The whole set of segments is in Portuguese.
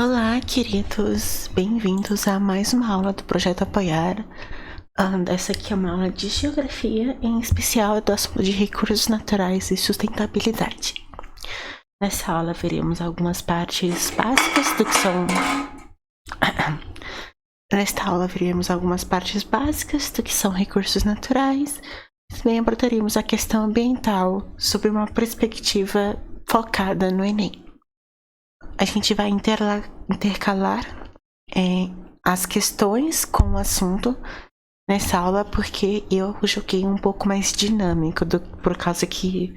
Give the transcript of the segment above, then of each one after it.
Olá, queridos! Bem-vindos a mais uma aula do Projeto Apoiar. Essa aqui é uma aula de Geografia, em especial do assunto de recursos naturais e sustentabilidade. Nessa aula veremos algumas partes básicas do que são... Nesta aula veremos algumas partes básicas do que são recursos naturais. Também abordaremos a questão ambiental sob uma perspectiva focada no Enem. A gente vai intercalar as questões com o assunto nessa aula, porque eu joguei um pouco mais dinâmico, por causa que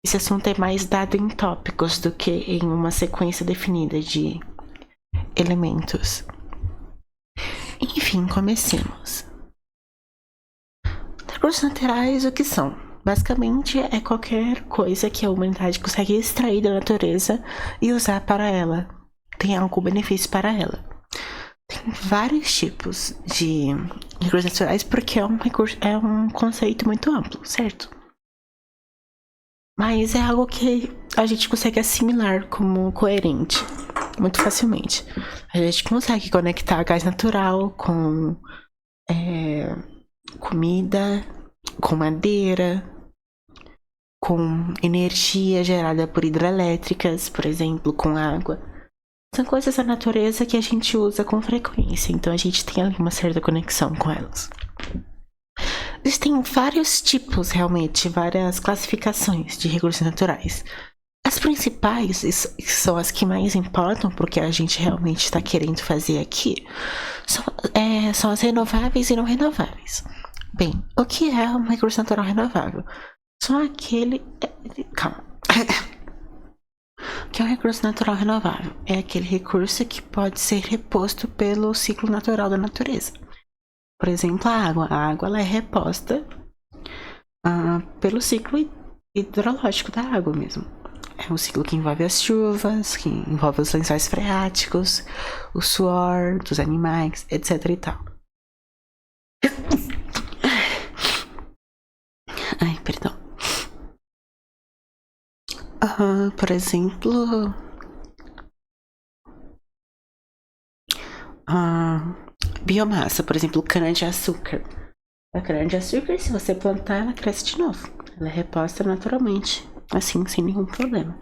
esse assunto é mais dado em tópicos do que em uma sequência definida de elementos. Enfim, comecemos. Recursos naturais, o que são? Basicamente, é qualquer coisa que a humanidade consegue extrair da natureza e usar para ela. Tem algum benefício para ela. Tem vários tipos de recursos naturais porque é um conceito muito amplo, certo? Mas é algo que a gente consegue assimilar como coerente muito facilmente. A gente consegue conectar gás natural com comida, com madeira, com energia gerada por hidrelétricas, por exemplo, com água. São coisas da natureza que a gente usa com frequência, então a gente tem ali uma certa conexão com elas. Existem vários tipos, realmente, várias classificações de recursos naturais. As principais, que são as que mais importam, porque a gente realmente está querendo fazer aqui, são as renováveis e não renováveis. Bem, o que é um recurso natural renovável? Só aquele... Calma. O que é um recurso natural renovável? É aquele recurso que pode ser reposto pelo ciclo natural da natureza. Por exemplo, a água. A água ela é reposta pelo ciclo hidrológico da água mesmo. É um ciclo que envolve as chuvas, que envolve os lençóis freáticos, o suor dos animais, etc e tal. Ai, perdão. Por exemplo, biomassa, por exemplo, cana-de-açúcar. A cana-de-açúcar, se você plantar, ela cresce de novo. Ela é reposta naturalmente, assim, sem nenhum problema.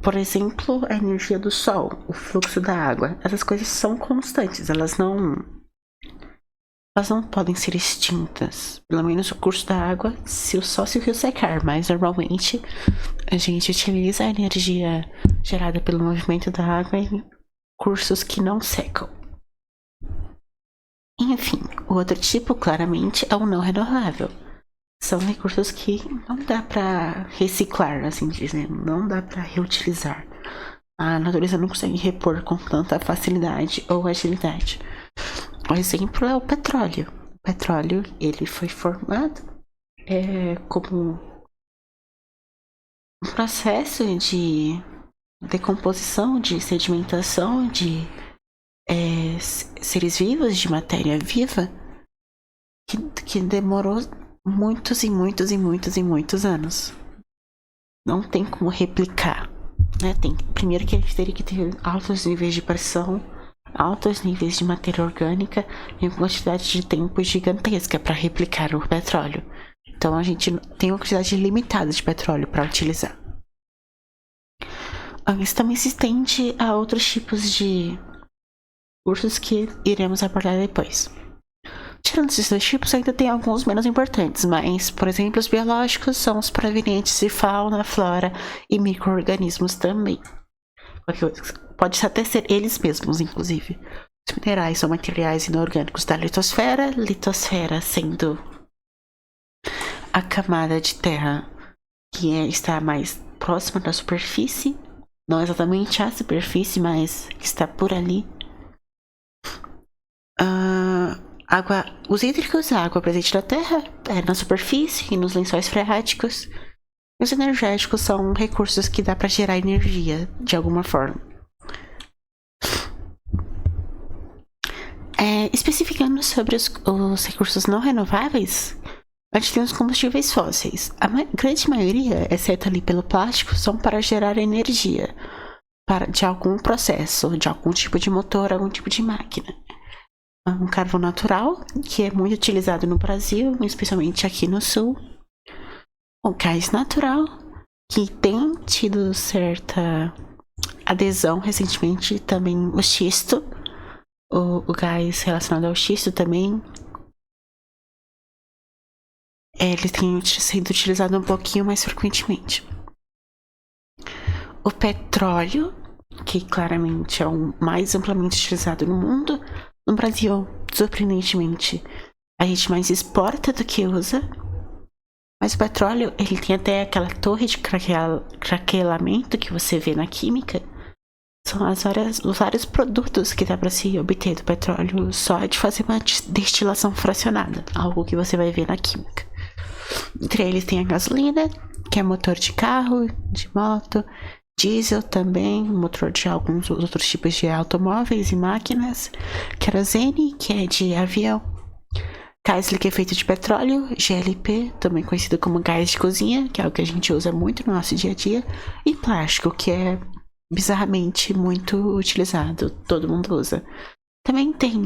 Por exemplo, a energia do sol, o fluxo da água. Essas coisas são constantes, elas não podem ser extintas. Pelo menos o curso da água, se o rio secar. Mas normalmente a gente utiliza a energia gerada pelo movimento da água em cursos que não secam. Enfim, o outro tipo, claramente, é o não renovável. São recursos que não dá para reciclar, assim dizendo. Não dá para reutilizar. A natureza não consegue repor com tanta facilidade ou agilidade. Um exemplo é o petróleo. O petróleo, ele foi formado como um processo de decomposição, de sedimentação de seres vivos, de matéria viva, que demorou muitos e muitos e muitos e muitos anos. Não tem como replicar, né? Primeiro que a gente teria que ter altos níveis de pressão, altos níveis de matéria orgânica e uma quantidade de tempo gigantesca para replicar o petróleo. Então a gente tem uma quantidade limitada de petróleo para utilizar. Isso também se estende a outros tipos de recursos que iremos abordar depois. Tirando esses dois tipos, ainda tem alguns menos importantes, mas, por exemplo, os biológicos são os provenientes de fauna, flora e micro-organismos também. Pode até ser eles mesmos, inclusive. Os minerais são materiais inorgânicos da litosfera sendo a camada de terra que está mais próxima da superfície, não exatamente a superfície, mas que está por ali. Os hídricos, a água presente na terra, na superfície e nos lençóis freáticos. E os energéticos são recursos que dá para gerar energia de alguma forma. Especificando sobre os recursos não renováveis, a gente tem os combustíveis fósseis. A grande maioria, exceto ali pelo plástico, são para gerar energia. de algum processo, de algum tipo de motor, algum tipo de máquina. Um carvão natural, que é muito utilizado no Brasil, especialmente aqui no sul. O gás natural, que tem tido certa adesão recentemente, também o xisto, o gás relacionado ao xisto também, ele tem sido utilizado um pouquinho mais frequentemente. O petróleo, que claramente é o mais amplamente utilizado no mundo, no Brasil, surpreendentemente, a gente mais exporta do que usa. Mas o petróleo, ele tem até aquela torre de craquelamento que você vê na química. São os vários produtos que dá para se obter do petróleo só de fazer uma destilação fracionada, algo que você vai ver na química. Entre eles tem a gasolina, que é motor de carro, de moto, diesel também, motor de alguns outros tipos de automóveis e máquinas, querosene, que é de avião, gás liquefeito de petróleo, GLP, também conhecido como gás de cozinha, que é o que a gente usa muito no nosso dia a dia, e plástico, que é bizarramente muito utilizado, todo mundo usa. Também tem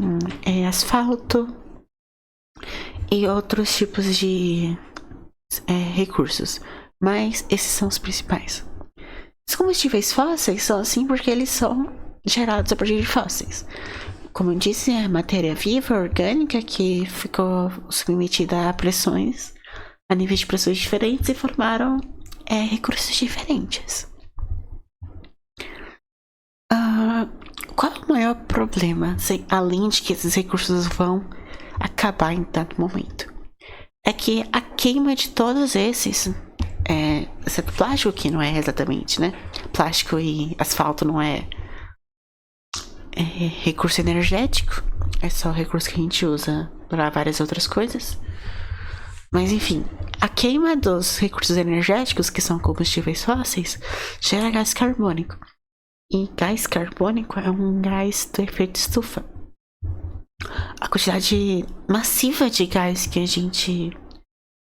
asfalto e outros tipos de recursos, mas esses são os principais. Os combustíveis fósseis são assim porque eles são gerados a partir de fósseis. Como eu disse, é matéria viva, orgânica, que ficou submetida a pressões, a níveis de pressões diferentes, e formaram recursos diferentes. Qual é o maior problema, além de que esses recursos vão acabar em dado momento? É que a queima de todos esses, exceto plástico, que não é exatamente, né? Plástico e asfalto não é recurso energético, é só recurso que a gente usa para várias outras coisas. Mas enfim, a queima dos recursos energéticos, que são combustíveis fósseis, gera gás carbônico. E gás carbônico é um gás do efeito estufa. A quantidade massiva de gás que a gente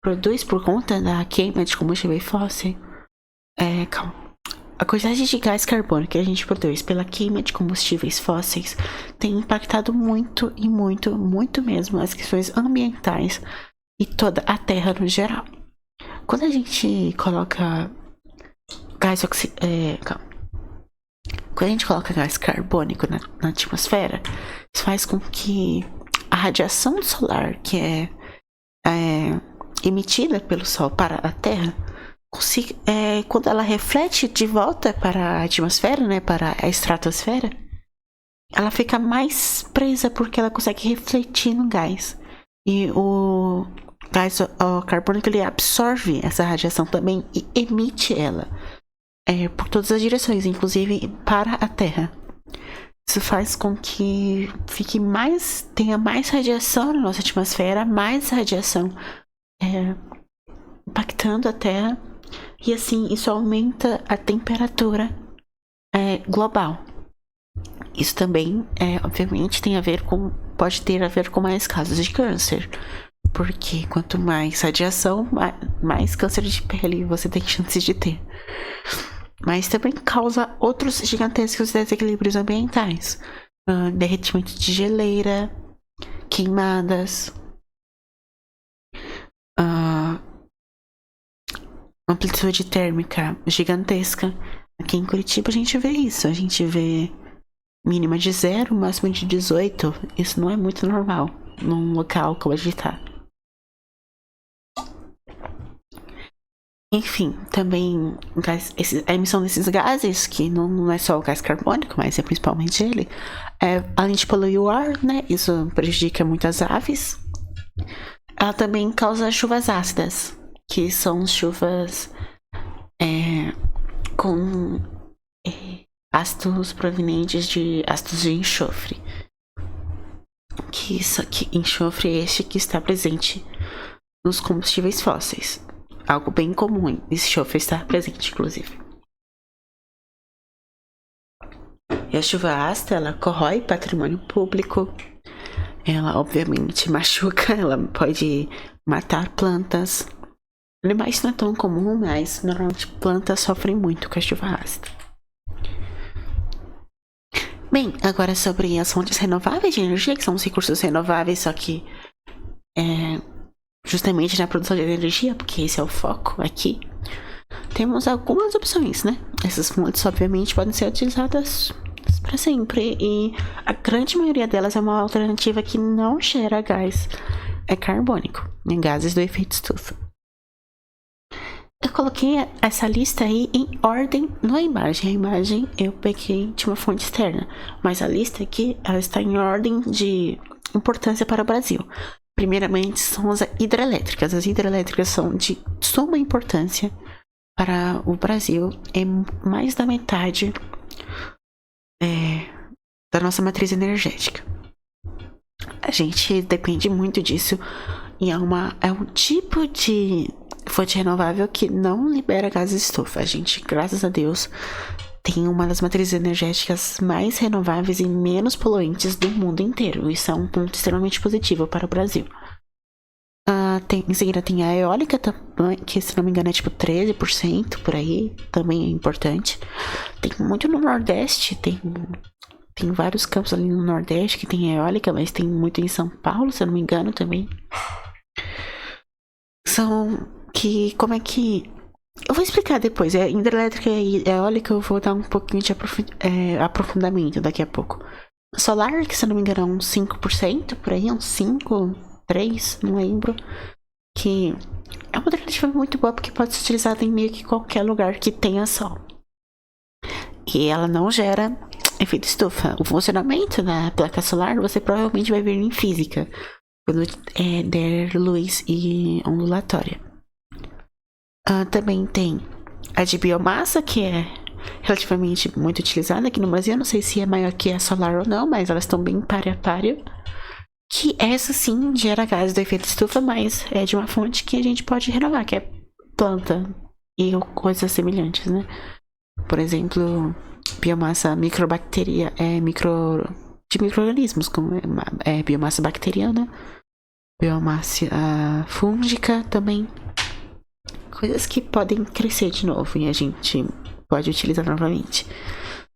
produz por conta da queima de combustível fóssil A quantidade de gás carbônico que a gente produz pela queima de combustíveis fósseis tem impactado muito e muito, muito mesmo as questões ambientais e toda a Terra no geral. Quando a gente coloca quando a gente coloca gás carbônico na atmosfera, isso faz com que a radiação solar que é emitida pelo Sol para a Terra, quando ela reflete de volta para a atmosfera, né, para a estratosfera, ela fica mais presa porque ela consegue refletir no gás. E o gás carbônico, ele absorve essa radiação também e emite ela por todas as direções, inclusive para a Terra. Isso faz com que tenha mais radiação na nossa atmosfera, mais radiação impactando a Terra, e assim isso aumenta a temperatura global. Isso também, obviamente, pode ter a ver com mais casos de câncer, porque quanto mais radiação, mais câncer de pele você tem chances de ter. Mas também causa outros gigantescos desequilíbrios ambientais, derretimento de geleira, queimadas, amplitude térmica gigantesca. Aqui em Curitiba a gente vê isso, a gente vê mínima de 0, máxima de 18. Isso não é muito normal num local como a gente tá. Enfim, também a emissão desses gases, que não é só o gás carbônico, mas é principalmente ele, além de poluir o ar, né, isso prejudica muitas aves. Ela também causa chuvas ácidas, que são chuvas com ácidos provenientes de ácidos de enxofre. Que enxofre é este que está presente nos combustíveis fósseis. Algo bem comum, esse enxofre está presente, inclusive. E a chuva ácida, ela corrói patrimônio público. Ela, obviamente, machuca, ela pode matar plantas. Animais não é tão comum, mas normalmente plantas sofrem muito com a chuva ácida. Bem, agora sobre as fontes renováveis de energia, que são os recursos renováveis, só que justamente na produção de energia, porque esse é o foco aqui. Temos algumas opções, né? Essas fontes, obviamente, podem ser utilizadas para sempre. E a grande maioria delas é uma alternativa que não gera gás carbônico, nem gases do efeito estufa. Eu coloquei essa lista aí em ordem na imagem. A imagem eu peguei de uma fonte externa, mas a lista aqui ela está em ordem de importância para o Brasil. Primeiramente são as hidrelétricas. As hidrelétricas são de suma importância para o Brasil. É mais da metade da nossa matriz energética. A gente depende muito disso e é um tipo de fonte renovável que não libera gases estufa. A gente, graças a Deus, tem uma das matrizes energéticas mais renováveis e menos poluentes do mundo inteiro. Isso é um ponto extremamente positivo para o Brasil. Em seguida tem a eólica, que se não me engano é tipo 13% por aí, também é importante. Tem muito no Nordeste, tem vários campos ali no Nordeste que tem eólica, mas tem muito em São Paulo, se eu não me engano também. Como é que... Eu vou explicar depois. Hidrelétrica e eólica eu vou dar um pouquinho de aprofundamento daqui a pouco. Solar, que se eu não me engano é uns 5% por aí, uns 5, 3, não lembro. Que é uma alternativa muito boa porque pode ser utilizada em meio que qualquer lugar que tenha sol. E ela não gera efeito estufa. O funcionamento da placa solar você provavelmente vai ver em física, quando der luz e ondulatória. Também tem a de biomassa, que é relativamente muito utilizada aqui no Brasil. Eu não sei se é maior que a solar ou não, mas elas estão bem páreo a páreo. Que essa sim gera gases do efeito estufa, mas é de uma fonte que a gente pode renovar, que é planta e coisas semelhantes, né? Por exemplo, biomassa microbacteria, de micro-organismos, como biomassa bacteriana, biomassa fúngica também. Coisas que podem crescer de novo e a gente pode utilizar novamente.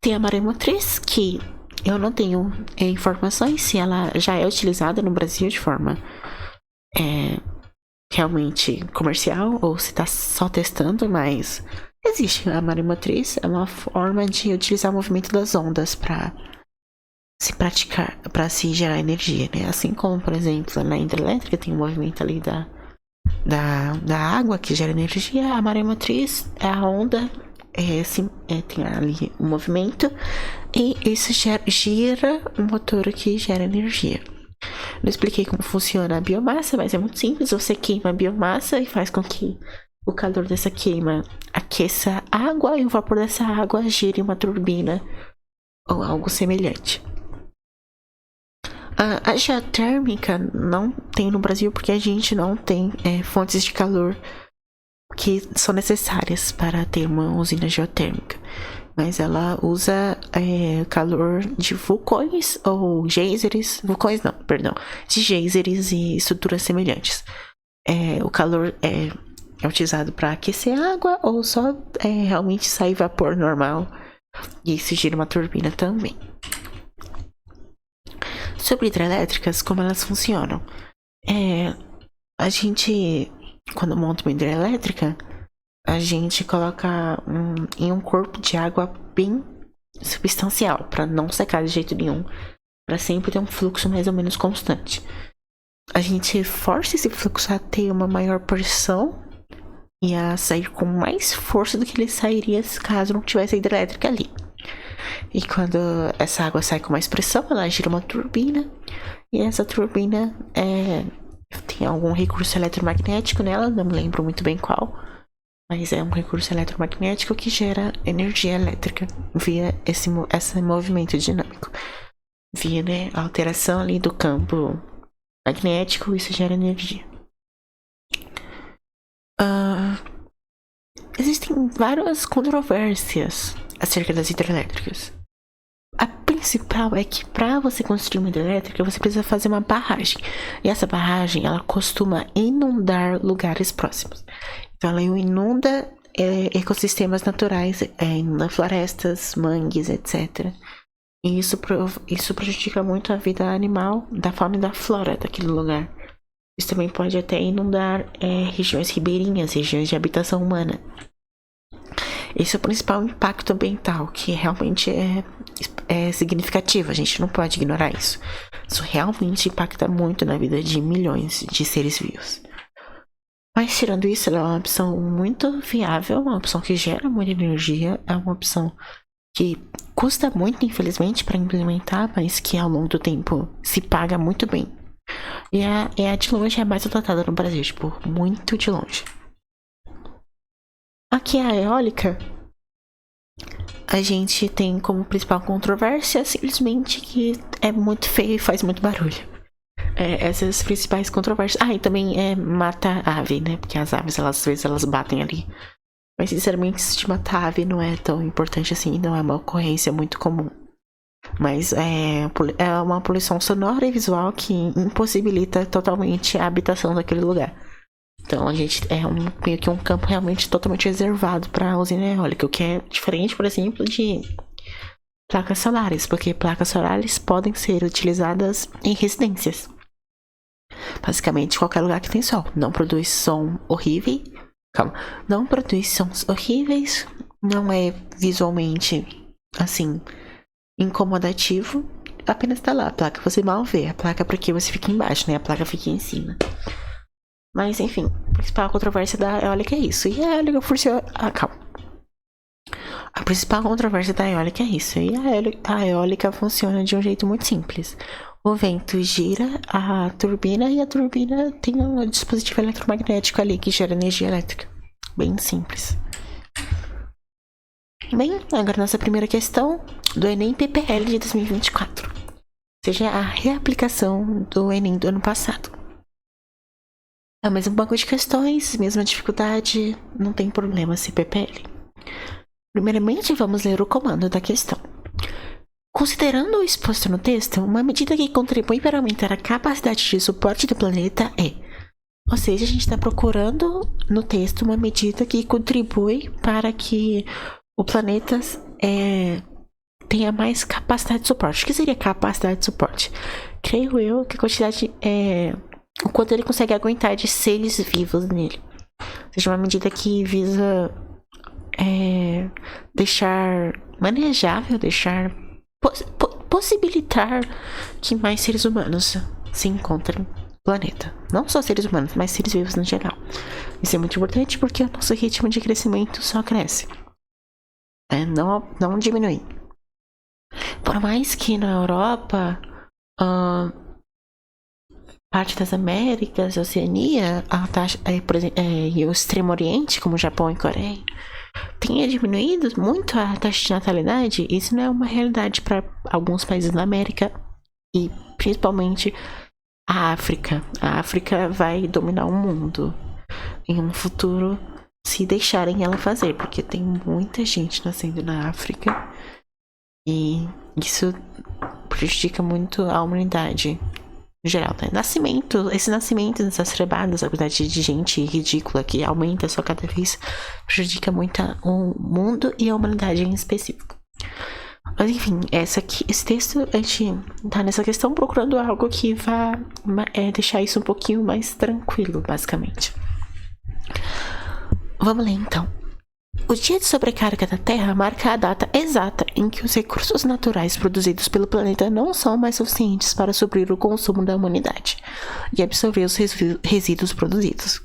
Tem a maremotriz, que eu não tenho informações se ela já é utilizada no Brasil de forma realmente comercial ou se está só testando, mas existe a maremotriz. É uma forma de utilizar o movimento das ondas para se gerar energia, né? Assim como, por exemplo, na hidrelétrica tem o movimento ali da água que gera energia. A maremotriz é a onda, tem ali um movimento e isso gira um motor que gera energia. Não expliquei como funciona a biomassa, mas é muito simples. Você queima a biomassa e faz com que o calor dessa queima aqueça a água e o vapor dessa água gire uma turbina ou algo semelhante. A geotérmica não tem no Brasil porque a gente não tem fontes de calor que são necessárias para ter uma usina geotérmica. Mas ela usa calor de vulcões ou geysers. Vulcões não, perdão. De geysers e estruturas semelhantes. O calor é utilizado para aquecer a água ou só realmente sai vapor normal. E isso gira uma turbina também. Sobre hidrelétricas, como elas funcionam? A gente, quando monta uma hidrelétrica, a gente coloca em um corpo de água bem substancial, para não secar de jeito nenhum, para sempre ter um fluxo mais ou menos constante. A gente força esse fluxo a ter uma maior pressão e a sair com mais força do que ele sairia caso não tivesse a hidrelétrica ali. E quando essa água sai com mais pressão, ela gira uma turbina. E essa turbina tem algum recurso eletromagnético nela, não me lembro muito bem qual. Mas é um recurso eletromagnético que gera energia elétrica via esse movimento dinâmico. Via a alteração ali do campo magnético, isso gera energia. Existem várias controvérsias acerca das hidrelétricas. A principal é que para você construir uma hidrelétrica, você precisa fazer uma barragem. E essa barragem, ela costuma inundar lugares próximos. Então, ela inunda ecossistemas naturais, inunda florestas, mangues, etc. E isso prejudica muito a vida animal, da fauna e da flora daquele lugar. Isso também pode até inundar regiões ribeirinhas, regiões de habitação humana. Esse é o principal impacto ambiental, que realmente é significativo, a gente não pode ignorar isso. Isso realmente impacta muito na vida de milhões de seres vivos. Mas tirando isso, ela é uma opção muito viável, uma opção que gera muita energia, é uma opção que custa muito, infelizmente, para implementar, mas que ao longo do tempo se paga muito bem. E é de longe a mais adotada no Brasil, tipo, muito de longe. Aqui a eólica, a gente tem como principal controvérsia simplesmente que é muito feio e faz muito barulho. Essas principais controvérsias. E também mata a ave, né? Porque as aves, às vezes, elas batem ali. Mas, sinceramente, se de matar a ave não é tão importante assim, não é uma ocorrência muito comum. Mas é uma poluição sonora e visual que impossibilita totalmente a habitação daquele lugar. Então a gente meio que um campo realmente totalmente reservado para usina eólica, o que é diferente, por exemplo, de placas solares, porque placas solares podem ser utilizadas em residências. Basicamente, qualquer lugar que tem sol. Não produz som horrível. Não produz sons horríveis. Não é visualmente, assim, incomodativo. Apenas tá lá. A placa você mal vê. A placa porque você fica embaixo, né? A placa fica em cima. Mas, enfim, a principal controvérsia da eólica é isso. E a eólica funciona... A principal controvérsia da eólica é isso. E a eólica funciona de um jeito muito simples. O vento gira a turbina e a turbina tem um dispositivo eletromagnético ali que gera energia elétrica. Bem simples. Bem, agora nossa primeira questão do Enem PPL de 2024. Ou seja, a reaplicação do Enem do ano passado. É o mesmo banco de questões, mesma dificuldade, não tem problema se PPL. Primeiramente, vamos ler o comando da questão. Considerando o exposto no texto, uma medida que contribui para aumentar a capacidade de suporte do planeta é... Ou seja, a gente está procurando no texto uma medida que contribui para que o planeta tenha mais capacidade de suporte. O que seria capacidade de suporte? Creio eu que a quantidade o quanto ele consegue aguentar de seres vivos nele. Ou seja, uma medida que visa deixar manejável, possibilitar que mais seres humanos se encontrem no planeta. Não só seres humanos, mas seres vivos no geral. Isso é muito importante porque o nosso ritmo de crescimento só cresce. Não diminui. Por mais que na Europa, parte das Américas, Oceania, a taxa, por exemplo, e o Extremo Oriente, como Japão e Coreia, tenha diminuído muito a taxa de natalidade, isso não é uma realidade para alguns países da América e principalmente a África. A África vai dominar o mundo em um futuro se deixarem ela fazer, porque tem muita gente nascendo na África e isso prejudica muito a humanidade no geral, né? Esse nascimento exacerbado, a quantidade de gente ridícula que aumenta só cada vez, prejudica muito o mundo e a humanidade em específico. Mas enfim, esse texto, a gente tá nessa questão procurando algo que vá deixar isso um pouquinho mais tranquilo, basicamente. Vamos ler então. O dia de sobrecarga da Terra marca a data exata em que os recursos naturais produzidos pelo planeta não são mais suficientes para suprir o consumo da humanidade e absorver os resíduos produzidos.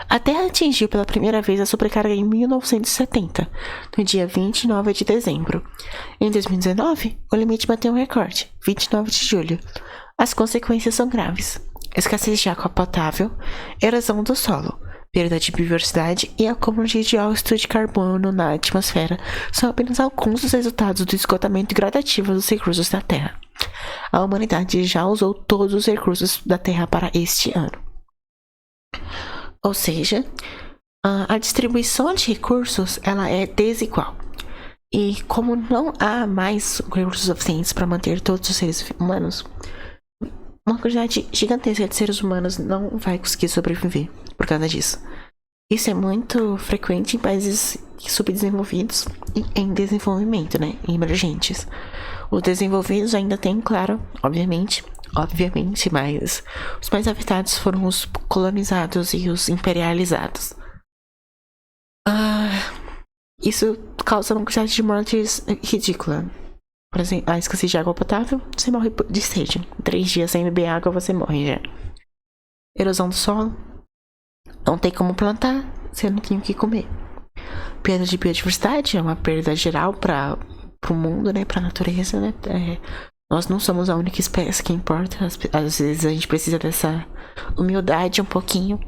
A Terra atingiu pela primeira vez a sobrecarga em 1970, no dia 29 de dezembro. Em 2019, o limite bateu um recorde, 29 de julho. As consequências são graves: escassez de água potável, erosão do solo, perda de biodiversidade e acúmulo de dióxido de carbono na atmosfera são apenas alguns dos resultados do esgotamento gradativo dos recursos da Terra. A humanidade já usou todos os recursos da Terra para este ano. Ou seja, a distribuição de recursos ela é desigual. E como não há mais recursos suficientes para manter todos os seres humanos, uma quantidade gigantesca de seres humanos não vai conseguir sobreviver por causa disso. Isso é muito frequente em países subdesenvolvidos e em desenvolvimento, né? Emergentes. Os desenvolvidos ainda têm, claro, obviamente, mas os mais afetados foram os colonizados e os imperializados. Isso causa uma quantidade de mortes ridícula. Por exemplo, a escassez de água potável, você morre de sede. 3 dias sem beber água, você morre já. Erosão do solo, não tem como plantar, você não tem o que comer. Perda de biodiversidade é uma perda geral para o mundo, né? Para a natureza, né? Nós não somos a única espécie que importa. Às vezes a gente precisa dessa humildade um pouquinho.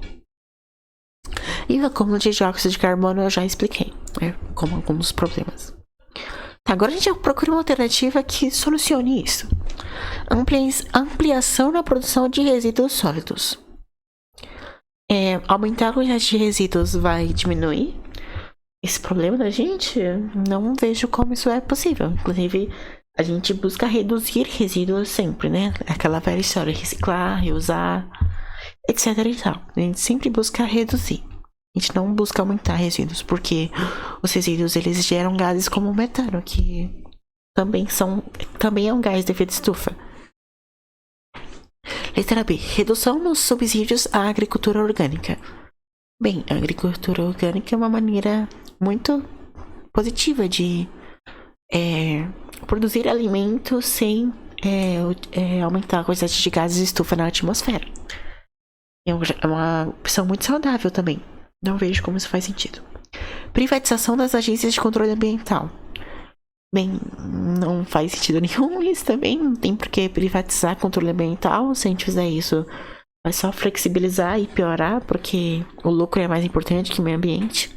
E o acúmulo de dióxido de carbono eu já expliquei, né? Como alguns problemas. Tá, agora a gente procura uma alternativa que solucione isso. Ampliação na produção de resíduos sólidos. Aumentar a quantidade de resíduos vai diminuir esse problema da gente? Não vejo como isso é possível. Inclusive, a gente busca reduzir resíduos sempre, né? Aquela velha história, reciclar, reusar, etc e tal. A gente sempre busca reduzir. A gente não busca aumentar resíduos, porque os resíduos, eles geram gases como o metano, que também é um gás de efeito estufa. Letra B. Redução nos subsídios à agricultura orgânica. Bem, a agricultura orgânica é uma maneira muito positiva de produzir alimentos sem aumentar a quantidade de gases de estufa na atmosfera. É uma opção muito saudável também. Não vejo como isso faz sentido. Privatização das agências de controle ambiental. Bem, não faz sentido nenhum isso também. Não tem por que privatizar controle ambiental. Se a gente fizer isso, vai só flexibilizar e piorar, porque o lucro é mais importante que o meio ambiente.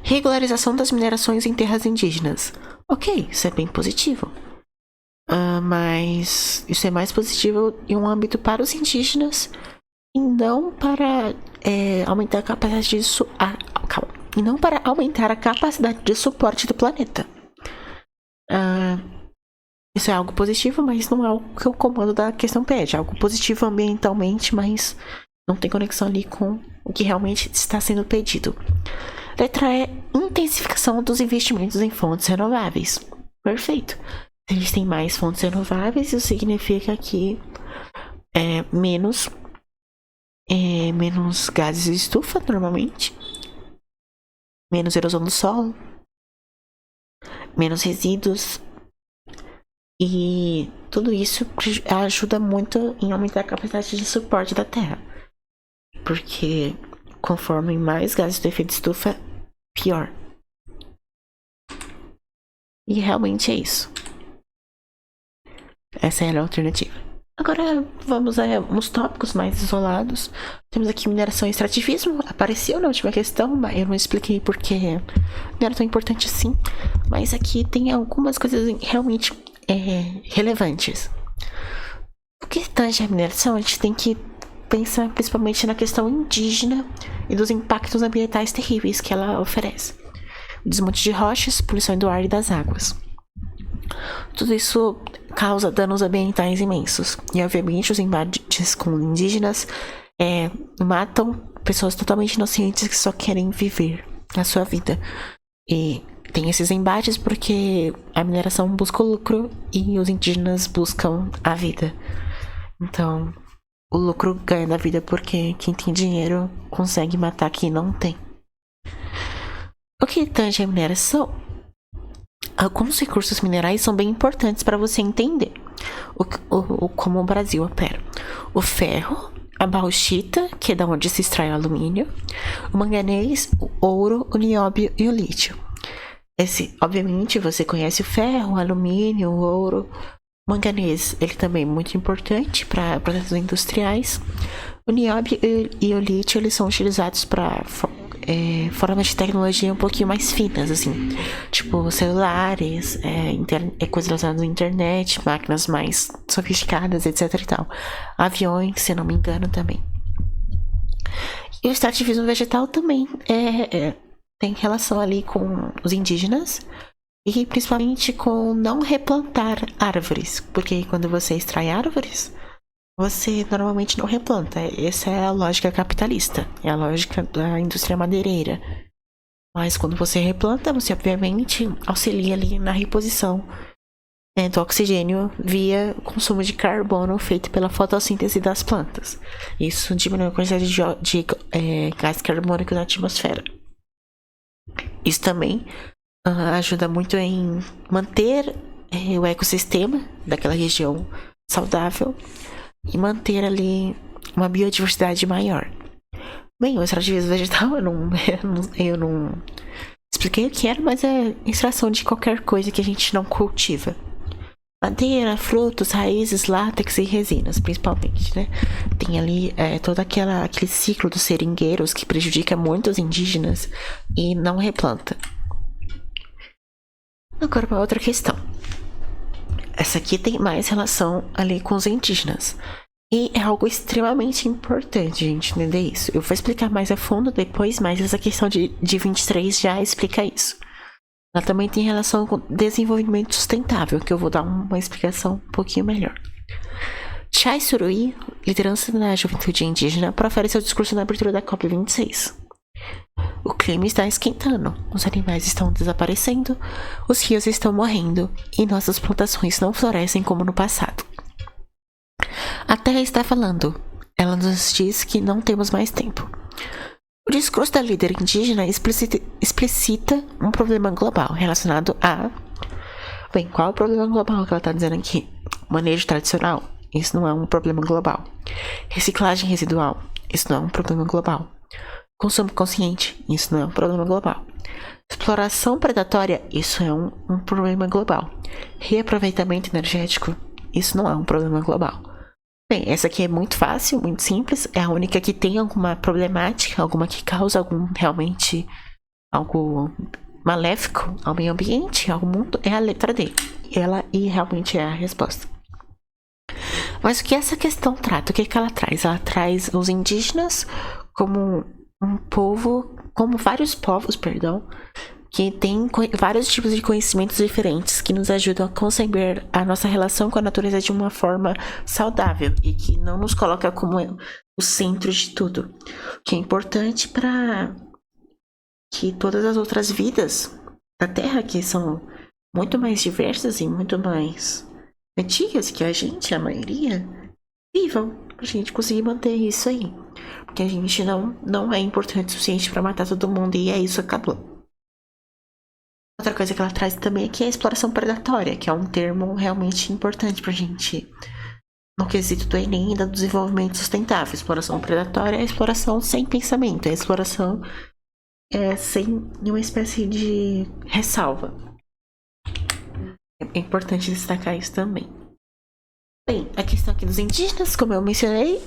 Regularização das minerações em terras indígenas. Ok, isso é bem positivo. Mas isso é mais positivo em um âmbito para os indígenas e não para aumentar a capacidade de e não para aumentar a capacidade de suporte do planeta. Isso é algo positivo, mas não é o que o comando da questão pede. É algo positivo ambientalmente, mas não tem conexão ali com o que realmente está sendo pedido. Letra E. Intensificação dos investimentos em fontes renováveis. Perfeito. A gente tem mais fontes renováveis, isso significa que menos gases de estufa, normalmente. Menos erosão do solo. Menos resíduos. E tudo isso ajuda muito em aumentar a capacidade de suporte da Terra. Porque conforme mais gases do efeito estufa, pior. E realmente é isso. Essa era a alternativa. Agora vamos a uns tópicos mais isolados. Temos aqui mineração e extrativismo. Apareceu na última questão, mas eu não expliquei porque não era tão importante assim. Mas aqui tem algumas coisas realmente relevantes. O que tange a mineração, a gente tem que pensar principalmente na questão indígena e dos impactos ambientais terríveis que ela oferece. Desmonte de rochas, poluição do ar e das águas. Tudo isso causa danos ambientais imensos. E obviamente os embates com indígenas matam pessoas totalmente inocentes que só querem viver a sua vida. E tem esses embates porque a mineração busca o lucro e os indígenas buscam a vida. Então, o lucro ganha da vida porque quem tem dinheiro consegue matar quem não tem. O que tange a mineração? Alguns recursos minerais são bem importantes para você entender como o Brasil opera. O ferro, a bauxita, que é da onde se extrai o alumínio, o manganês, o ouro, o nióbio e o lítio. Obviamente, você conhece o ferro, o alumínio, o ouro. O manganês, ele também é muito importante para processos industriais. O nióbio e o lítio, eles são utilizados para formas de tecnologia um pouquinho mais finas, assim, tipo celulares, coisas relacionadas à internet, máquinas mais sofisticadas, etc e tal. Aviões, se não me engano, também. E o extrativismo vegetal também tem relação ali com os indígenas e principalmente com não replantar árvores, porque quando você extrai árvores, você normalmente não replanta. Essa é a lógica capitalista. É a lógica da indústria madeireira. Mas quando você replanta, você obviamente auxilia ali na reposição do oxigênio via consumo de carbono feito pela fotossíntese das plantas. Isso diminui a quantidade de gás carbônico na atmosfera. Isso também ajuda muito em manter o ecossistema daquela região saudável e manter ali uma biodiversidade maior. Bem, o extrativismo vegetal eu não expliquei o que era, mas é extração de qualquer coisa que a gente não cultiva. Madeira, frutos, raízes, látex e resinas, principalmente, né? Tem ali todo aquele ciclo dos seringueiros que prejudica muito os indígenas e não replanta. Agora, uma outra questão. Essa aqui tem mais relação ali com os indígenas. E é algo extremamente importante a gente entender isso. Eu vou explicar mais a fundo depois, mas essa questão de 23 já explica isso. Ela também tem relação com desenvolvimento sustentável, que eu vou dar uma explicação um pouquinho melhor. Chai Suruí, liderança da juventude indígena, profere seu discurso na abertura da COP26. O clima está esquentando, os animais estão desaparecendo, os rios estão morrendo e nossas plantações não florescem como no passado. A Terra está falando. Ela nos diz que não temos mais tempo. O discurso da líder indígena explicita um problema global relacionado a... Bem, qual é o problema global que ela está dizendo aqui? Manejo tradicional? Isso não é um problema global. Reciclagem residual? Isso não é um problema global. Consumo consciente? Isso não é um problema global. Exploração predatória? Isso é um problema global. Reaproveitamento energético? Isso não é um problema global. Bem, essa aqui é muito fácil, muito simples. É a única que tem alguma problemática, alguma que causa realmente algo maléfico ao meio ambiente, ao mundo, é a letra D. Ela realmente é a resposta. Mas o que essa questão trata? O que ela traz? Ela traz os indígenas como um povo, como vários povos, que tem vários tipos de conhecimentos diferentes que nos ajudam a conceber a nossa relação com a natureza de uma forma saudável e que não nos coloca como o centro de tudo. O que é importante para que todas as outras vidas da Terra, que são muito mais diversas e muito mais antigas que a gente, a maioria, vivam, para a gente conseguir manter isso aí. Porque a gente não é importante o suficiente para matar todo mundo e é isso, acabou. Outra coisa que ela traz também aqui é a exploração predatória, que é um termo realmente importante pra gente no quesito do Enem e do desenvolvimento sustentável. Exploração predatória é a exploração sem pensamento, é a exploração sem nenhuma espécie de ressalva. É importante destacar isso também. Bem, a questão aqui dos indígenas, como eu mencionei,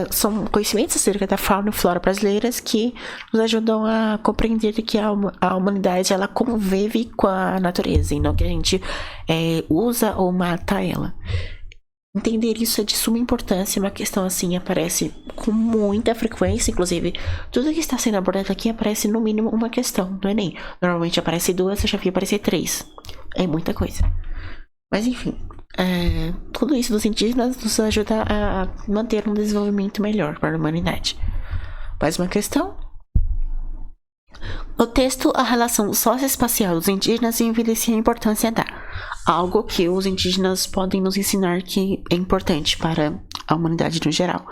são conhecimentos acerca da fauna e flora brasileiras que nos ajudam a compreender que a humanidade ela convive com a natureza e não que a gente usa ou mata ela. Entender isso é de suma importância, uma questão assim aparece com muita frequência, inclusive tudo que está sendo abordado aqui aparece no mínimo uma questão do Enem. Normalmente aparece 2, eu já vi aparecer 3. É muita coisa. Mas enfim, tudo isso dos indígenas nos ajuda a manter um desenvolvimento melhor para a humanidade. Mais uma questão? No texto, a relação socioespacial dos indígenas evidencia a importância da algo que os indígenas podem nos ensinar que é importante para a humanidade no geral.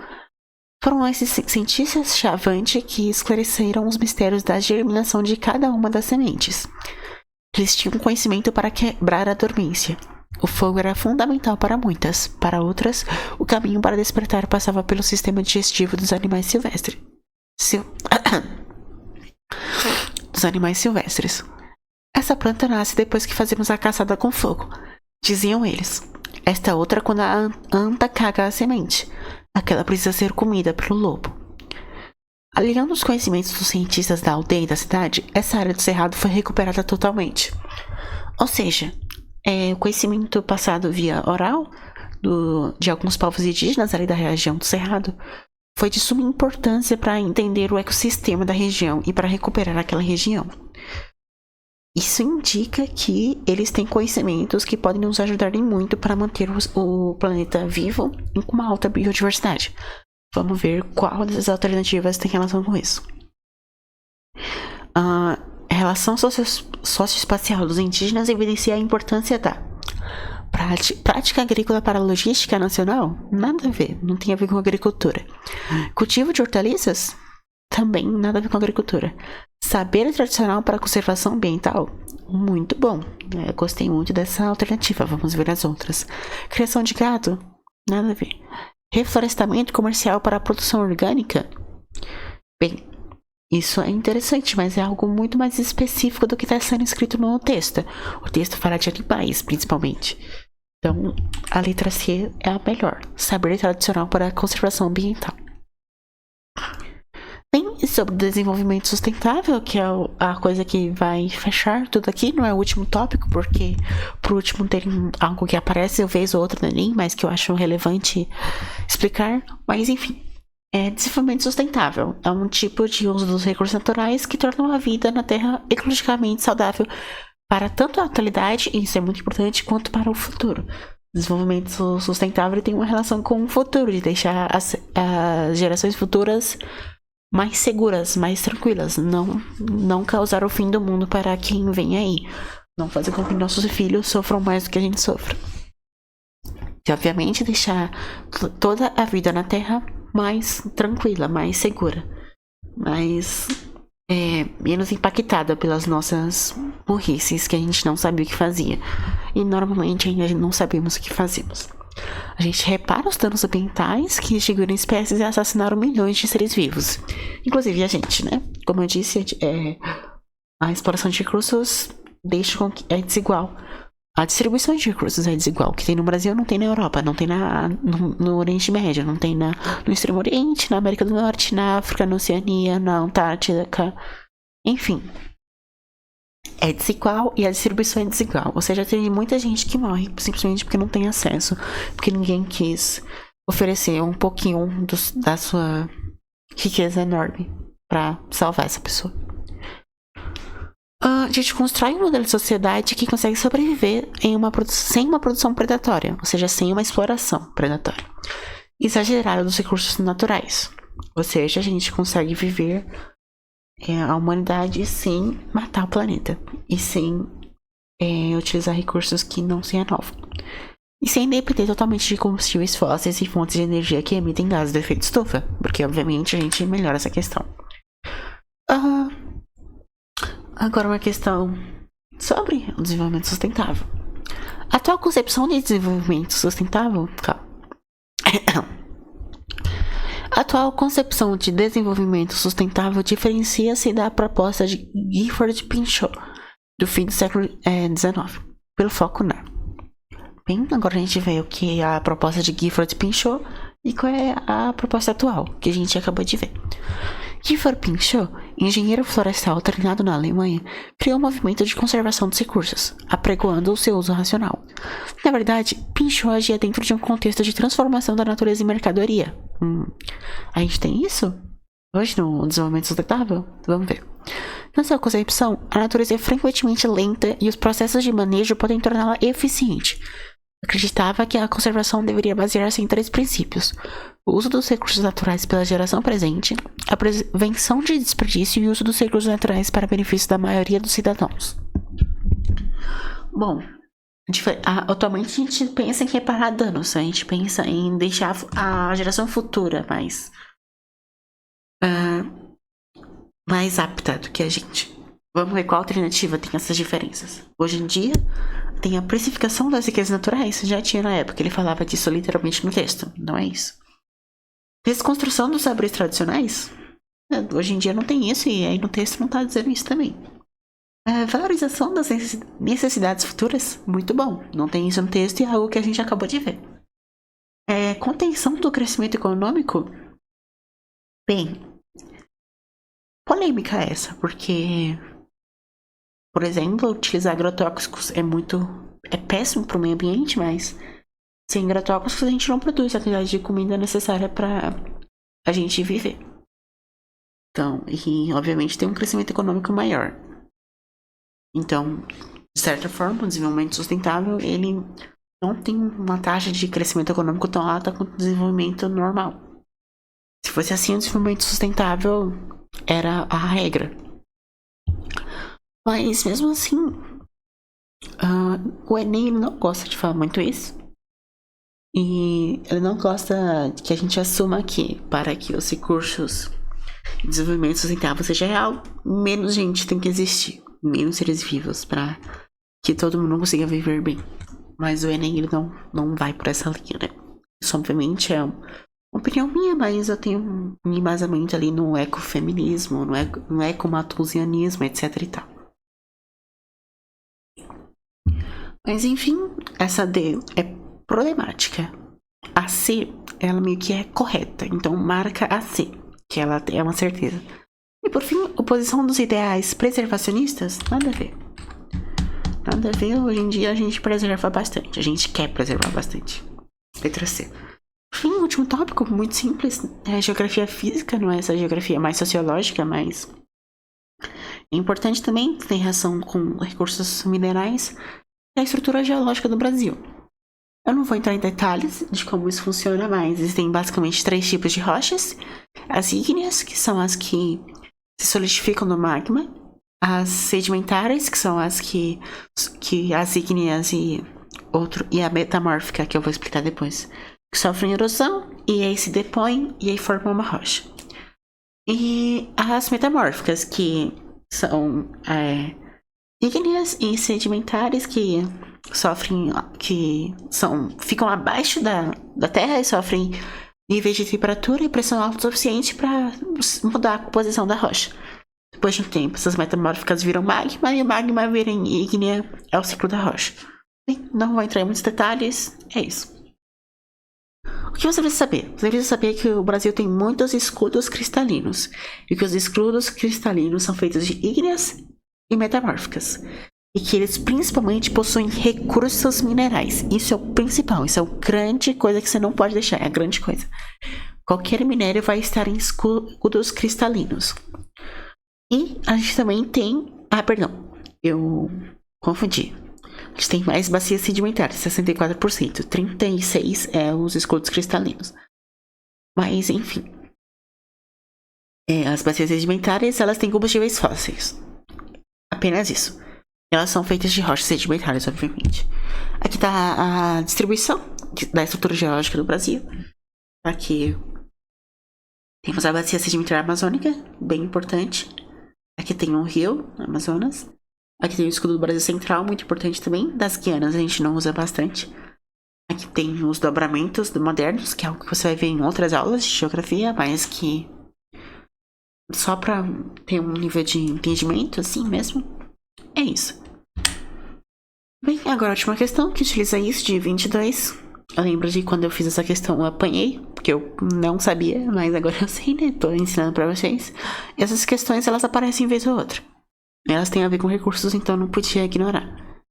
Foram esses cientistas chavantes que esclareceram os mistérios da germinação de cada uma das sementes. Eles tinham conhecimento para quebrar a dormência. O fogo era fundamental para muitas, para outras, o caminho para despertar passava pelo sistema digestivo dos animais silvestres. Essa planta nasce depois que fazemos a caçada com fogo, diziam eles. Esta outra quando a anta caga a semente. Aquela precisa ser comida pelo lobo. Aliando os conhecimentos dos cientistas da aldeia e da cidade, essa área do cerrado foi recuperada totalmente. Ou seja, o conhecimento passado via oral de alguns povos indígenas ali da região do cerrado foi de suma importância para entender o ecossistema da região e para recuperar aquela região. Isso indica que eles têm conhecimentos que podem nos ajudar muito para manter o planeta vivo e com uma alta biodiversidade. Vamos ver qual dessas alternativas tem relação com isso. relação socioespacial dos indígenas evidencia a importância da prática agrícola para a logística nacional? Nada a ver, não tem a ver com agricultura. Cultivo de hortaliças? Também nada a ver com agricultura. Saber tradicional para a conservação ambiental? Muito bom. Eu gostei muito dessa alternativa. Vamos ver as outras. Criação de gado? Nada a ver. Reflorestamento comercial para a produção orgânica? Bem, isso é interessante, mas é algo muito mais específico do que está sendo escrito no texto. O texto fala de animais, principalmente. Então, a letra C é a melhor. Saber tradicional para a conservação ambiental. Bem, sobre desenvolvimento sustentável, que é a coisa que vai fechar tudo aqui, não é o último tópico, porque por último tem algo que aparece uma vez ou outra no Enem, mas que eu acho relevante explicar. Mas enfim, desenvolvimento sustentável é um tipo de uso dos recursos naturais que tornam a vida na Terra ecologicamente saudável para tanto a atualidade, e isso é muito importante, quanto para o futuro. Desenvolvimento sustentável tem uma relação com o futuro, de deixar as gerações futuras mais seguras, mais tranquilas, não causar o fim do mundo para quem vem aí, não fazer com que nossos filhos sofram mais do que a gente sofre. E obviamente deixar toda a vida na Terra mais tranquila, mais segura, mais menos impactada pelas nossas burrices que a gente não sabia o que fazia. E normalmente ainda não sabemos o que fazemos. A gente repara os danos ambientais que extinguiram espécies e assassinaram milhões de seres vivos. Inclusive a gente, né? Como eu disse, a exploração de recursos deixa com que é desigual. A distribuição de recursos é desigual. O que tem no Brasil não tem na Europa, não tem no Oriente Médio, não tem no Extremo Oriente, na América do Norte, na África, na Oceania, na Antártica. Enfim. É desigual e a distribuição é desigual. Ou seja, tem muita gente que morre simplesmente porque não tem acesso, porque ninguém quis oferecer um pouquinho da sua riqueza enorme para salvar essa pessoa. A gente constrói um modelo de sociedade que consegue sobreviver sem uma produção predatória, ou seja, sem uma exploração predatória exagerada dos recursos naturais. Ou seja, a gente consegue viver a humanidade sem matar o planeta e sem utilizar recursos que não se renovam e sem depender totalmente de combustíveis fósseis e fontes de energia que emitem gases de efeito estufa, porque obviamente a gente melhora essa questão. Agora uma questão sobre o desenvolvimento sustentável. A atual concepção de desenvolvimento sustentável A atual concepção de desenvolvimento sustentável diferencia-se da proposta de Gifford Pinchot, do fim do século XIX, pelo foco na. Bem, agora a gente vê o que é a proposta de Gifford Pinchot e qual é a proposta atual, que a gente acabou de ver. Gifford Pinchot, engenheiro florestal treinado na Alemanha, criou um movimento de conservação dos recursos, apregoando o seu uso racional. Na verdade, Pinchot agia dentro de um contexto de transformação da natureza em mercadoria. A gente tem isso? Hoje no desenvolvimento sustentável? Vamos ver. Na sua concepção, a natureza é frequentemente lenta e os processos de manejo podem torná-la eficiente. Acreditava que a conservação deveria basear-se em 3 princípios: o uso dos recursos naturais pela geração presente, a prevenção de desperdício e o uso dos recursos naturais para benefício da maioria dos cidadãos. Bom, atualmente a gente pensa em reparar danos, a gente pensa em deixar a geração futura mais apta do que a gente. Vamos ver qual alternativa tem essas diferenças. Hoje em dia, tem a precificação das riquezas naturais. Já tinha na época, ele falava disso literalmente no texto. Não é isso. Desconstrução dos saberes tradicionais. Hoje em dia não tem isso, e aí no texto não está dizendo isso também. Valorização das necessidades futuras. Muito bom. Não tem isso no texto e é algo que a gente acabou de ver. Contenção do crescimento econômico. Bem, polêmica essa, porque, por exemplo, utilizar agrotóxicos é péssimo para o meio ambiente, mas sem agrotóxicos a gente não produz a quantidade de comida necessária para a gente viver. Então, e obviamente tem um crescimento econômico maior. Então, de certa forma, o desenvolvimento sustentável, ele não tem uma taxa de crescimento econômico tão alta quanto o desenvolvimento normal. Se fosse assim, o desenvolvimento sustentável era a regra. Mas mesmo assim, o Enem ele não gosta de falar muito isso. E ele não gosta que a gente assuma que para que os recursos de desenvolvimento sustentável seja real, menos gente tem que existir, menos seres vivos para que todo mundo consiga viver bem. Mas o Enem ele não vai por essa linha, né? Isso obviamente é uma opinião minha, mas eu tenho um embasamento ali no ecofeminismo, no ecomatosianismo, etc e tal. Mas enfim, essa D é problemática. A C, ela meio que é correta, então marca a C, que ela é uma certeza. E por fim, oposição dos ideais preservacionistas, nada a ver. Nada a ver, hoje em dia a gente preserva bastante, a gente quer preservar bastante. Letra C. Por fim, último tópico, muito simples, é geografia física, não é essa geografia mais sociológica, mas é importante também, tem relação com recursos minerais e a estrutura geológica do Brasil. Eu não vou entrar em detalhes de como isso funciona, mas existem basicamente 3 tipos de rochas. As ígneas, que são as que se solidificam no magma. As sedimentares, que são as que as ígneas e a metamórfica, que eu vou explicar depois, que sofrem erosão e aí se depõem e aí formam uma rocha. E as metamórficas, que são ígneas e sedimentares que sofrem, ficam abaixo da terra e sofrem níveis de temperatura e pressão alta o suficiente para mudar a composição da rocha. Depois de um tempo, essas metamórficas viram magma e o magma vira ígnea, é o ciclo da rocha. Bem, não vou entrar em muitos detalhes, é isso. O que você precisa saber? Você precisa saber que o Brasil tem muitos escudos cristalinos e que os escudos cristalinos são feitos de ígneas e metamórficas. E que eles principalmente possuem recursos minerais. Isso é o principal, isso é a grande coisa que você não pode deixar, é a grande coisa. Qualquer minério vai estar em escudos cristalinos. E a gente também tem... eu confundi. A gente tem mais bacias sedimentares, 64%. 36% é os escudos cristalinos. Mas, enfim. As bacias sedimentares, elas têm combustíveis fósseis. Apenas isso. Elas são feitas de rochas sedimentares, obviamente. Aqui está a distribuição da estrutura geológica do Brasil. Aqui temos a bacia sedimentar amazônica, bem importante. Aqui tem um rio, Amazonas. Aqui tem o escudo do Brasil Central, muito importante também. Das Guianas a gente não usa bastante. Aqui tem os dobramentos modernos, que é algo que você vai ver em outras aulas de geografia, mas que só para ter um nível de entendimento, assim mesmo. É isso. Bem, agora a última questão, que utiliza isso, de 22. Eu lembro de quando eu fiz essa questão, eu apanhei, porque eu não sabia, mas agora eu sei, né? Tô ensinando pra vocês. E essas questões, elas aparecem vez ou outra. Elas têm a ver com recursos, então eu não podia ignorar.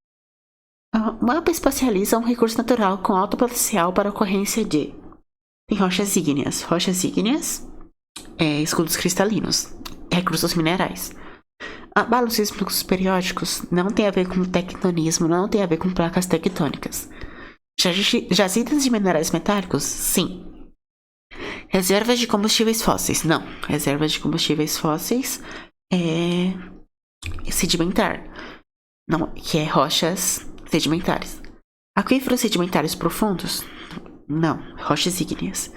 O mapa espacializa um recurso natural com alto potencial para a ocorrência de... Tem rochas ígneas. Rochas ígneas, escudos cristalinos, recursos minerais. Abalos sísmicos periódicos não tem a ver com tectonismo, não tem a ver com placas tectônicas. Jazidas de minerais metálicos? Sim. Reservas de combustíveis fósseis? Não. Reservas de combustíveis fósseis é sedimentar, não, que é rochas sedimentares. Aquíferos sedimentares profundos? Não. Rochas ígneas.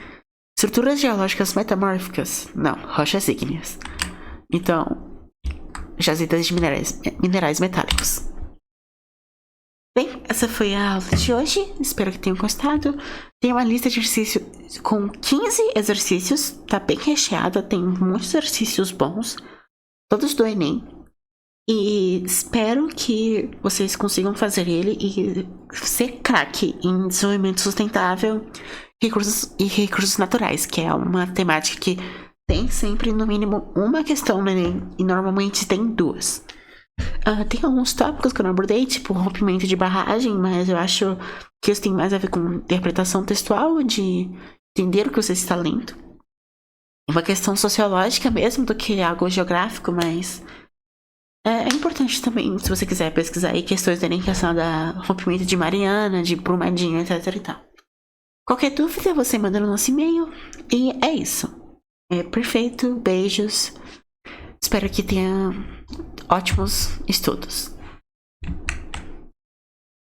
Estruturas geológicas metamórficas? Não. Rochas ígneas. Então, jazidas de minerais metálicos. Bem, essa foi a aula de hoje. Espero que tenham gostado. Tem uma lista de exercícios com 15 exercícios. Tá bem recheada. Tem muitos exercícios bons. Todos do Enem. E espero que vocês consigam fazer ele e ser craque em desenvolvimento sustentável e recursos naturais, que é uma temática que tem sempre no mínimo uma questão no Enem e normalmente tem 2. Tem alguns tópicos que eu não abordei, tipo rompimento de barragem, mas eu acho que isso tem mais a ver com interpretação textual, de entender o que você está lendo. Uma questão sociológica mesmo do que algo geográfico, mas é importante também, se você quiser pesquisar aí questões da questão da rompimento de Mariana, de Brumadinho, etc e tal. Qualquer dúvida, você manda no nosso e-mail. E é isso. Perfeito, beijos. Espero que tenha ótimos estudos.